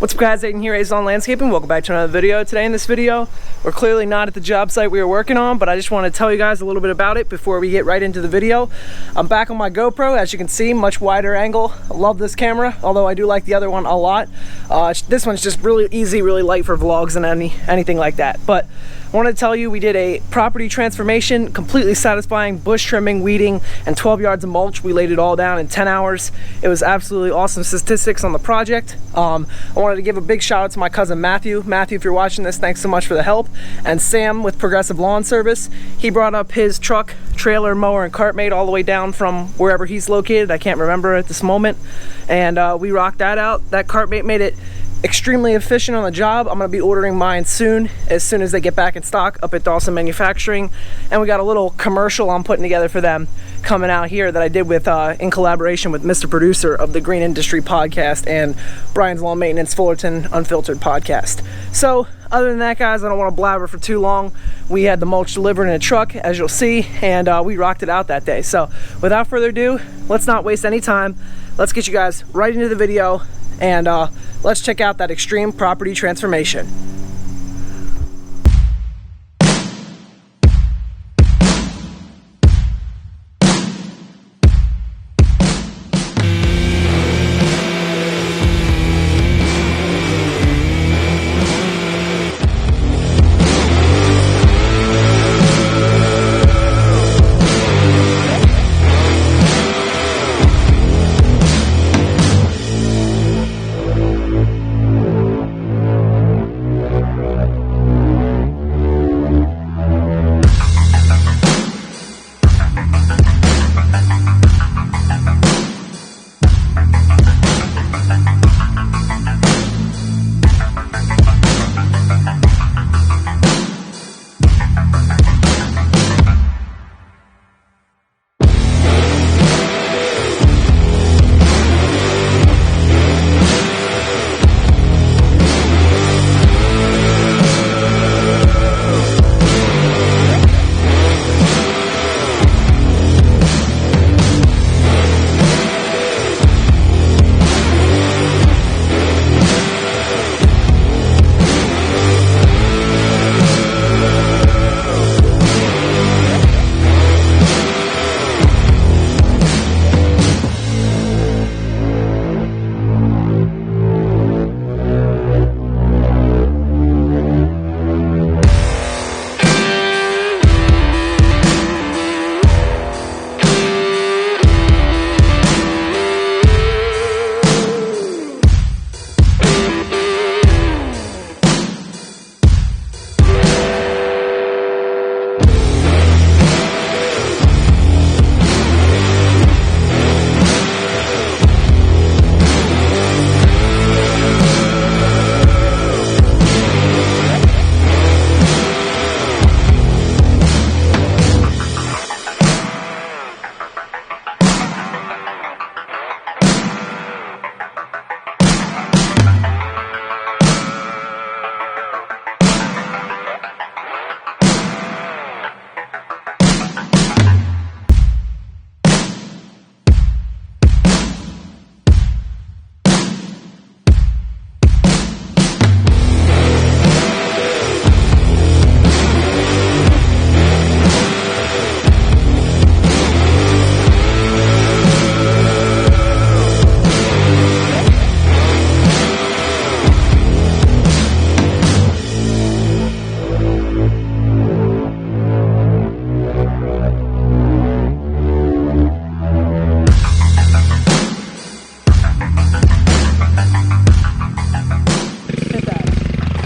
What's up guys, Aiden here, Ace on Landscaping. Welcome back to another video. Today in this video, we're clearly not at the job site we were working on, but I just want to tell you guys a little bit about it before we get right into the video. I'm back on my GoPro, as you can see, much wider angle. I love this camera, although I do like the other one a lot. This one's just really easy, really light for vlogs and anything like that. But I want to tell you, we did a property transformation, completely satisfying, bush trimming, weeding, and 12 yards of mulch. We laid it all down in 10 hours. It was absolutely awesome statistics on the project. I wanted to give a big shout out to my cousin Matthew. Matthew, if you're watching this, thanks so much for the help. And Sam with Progressive Lawn Service. He brought up his truck, trailer, mower, and cart mate all the way down from wherever he's located. I can't remember at this moment. And we rocked that out. That cart mate made it extremely efficient on the job. I'm going to be ordering mine soon as they get back in stock up at Dawson Manufacturing. And we got a little commercial I'm putting together for them coming out here that I did with in collaboration with Mr. Producer of the Green Industry podcast and Brian's Lawn Maintenance Fullerton Unfiltered podcast. So other than that, guys, I don't want to blabber for too long. We had the mulch delivered in a truck, as you'll see, and we rocked it out that day. So without further ado, let's not waste any time. Let's get you guys right into the video, and let's check out that extreme property transformation.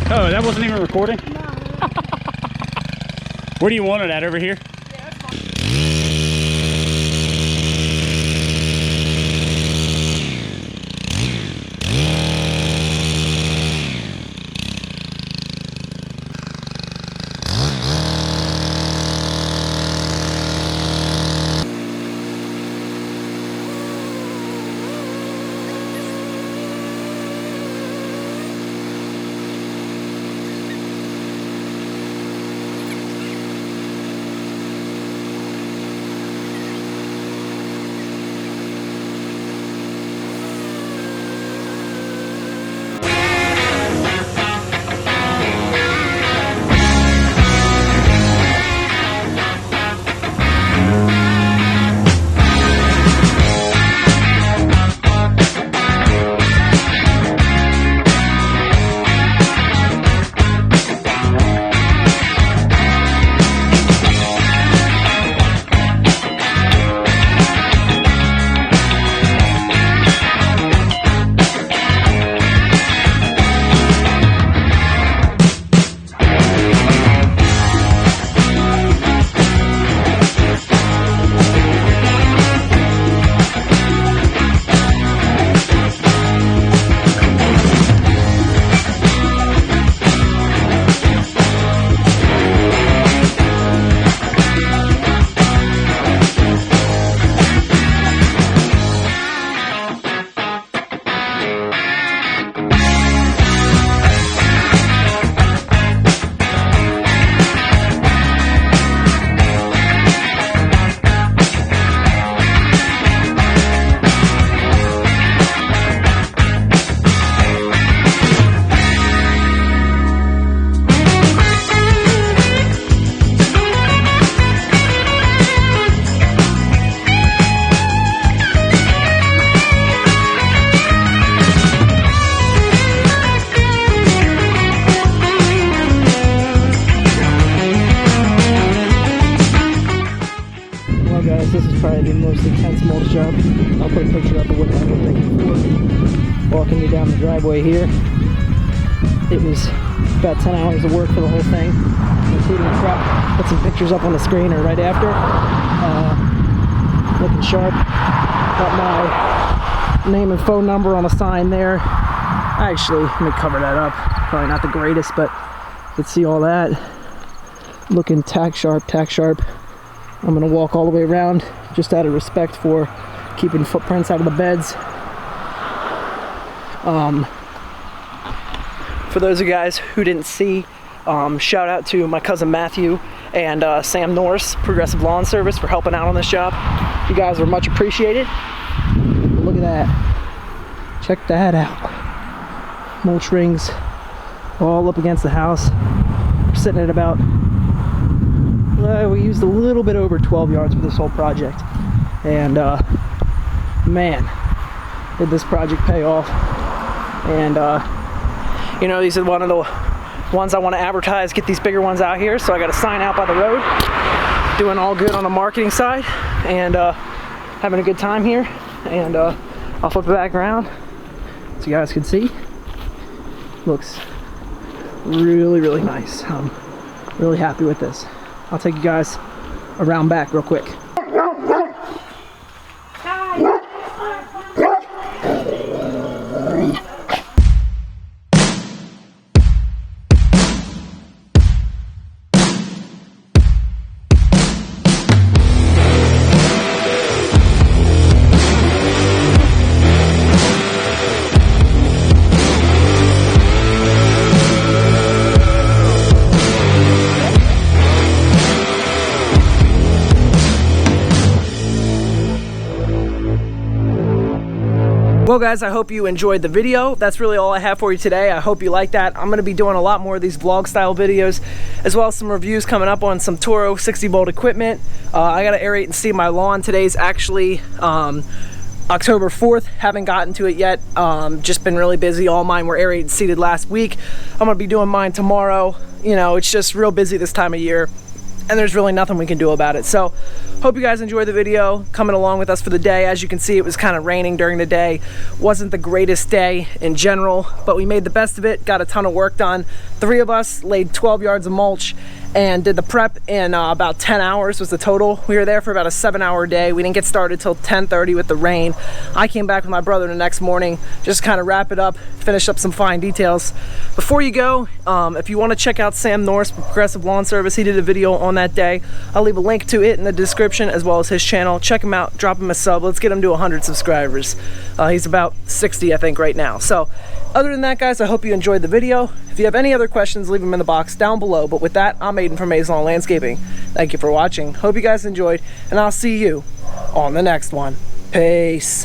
Oh, that wasn't even recording? No. Where do you want it at? Over here? Yeah, that's fine. probably the most intense mulch job. I'll put a picture up of what that looked like before. Walking you down the driveway here. It was about 10 hours of work for the whole thing, including prep. Put some pictures up on the screen or right after. Looking sharp. Got my name and phone number on a sign there. Actually, let me cover that up. Probably not the greatest, but you can see all that. Looking tack sharp, tack sharp. I'm gonna walk all the way around just out of respect for keeping footprints out of the beds. For those of you guys who didn't see, shout out to my cousin Matthew and Sam Norris, Progressive Lawn Service, for helping out on this job. You guys are much appreciated. Look at that. Check that out. Mulch rings all up against the house. We're sitting at about, we used a little bit over 12 yards for this whole project. And man, did this project pay off. And you know, these are one of the ones I want to advertise, get these bigger ones out here. So I got a sign out by the road. Doing all good on the marketing side, and having a good time here. And I'll flip it back around so you guys can see. Looks really, really nice. I'm really happy with this. I'll take you guys around back real quick. Well guys, I hope you enjoyed the video. That's really all I have for you today. I hope you like that. I'm going to be doing a lot more of these vlog style videos, as well as some reviews coming up on some Toro 60 volt equipment. I got to aerate and seed my lawn. Today's actually October 4th. Haven't gotten to it yet. Just been really busy. All mine were aerated and seeded last week. I'm going to be doing mine tomorrow. You know, it's just real busy this time of year, and there's really nothing we can do about it. So hope you guys enjoyed the video, coming along with us for the day. As you can see, it was kind of raining during the day. Wasn't the greatest day in general, but we made the best of it, got a ton of work done. 3 of us laid 12 yards of mulch and did the prep in about 10 hours was the total. We were there for about a 7-hour day. We didn't get started till 10:30 with the rain. I came back with my brother the next morning, just kind of wrap it up, finish up some fine details. Before you go, if you want to check out Sam Norris, Progressive Lawn Service, he did a video on that day. I'll leave a link to it in the description, as well as his channel. Check him out, drop him a sub. Let's get him to 100 subscribers. He's about 60, I think, right now. So other than that, guys, I hope you enjoyed the video. If you have any other questions, leave them in the box down below. But with that, I'm Aiden from Maze Lawn Landscaping. Thank you for watching. Hope you guys enjoyed, and I'll see you on the next one. Peace.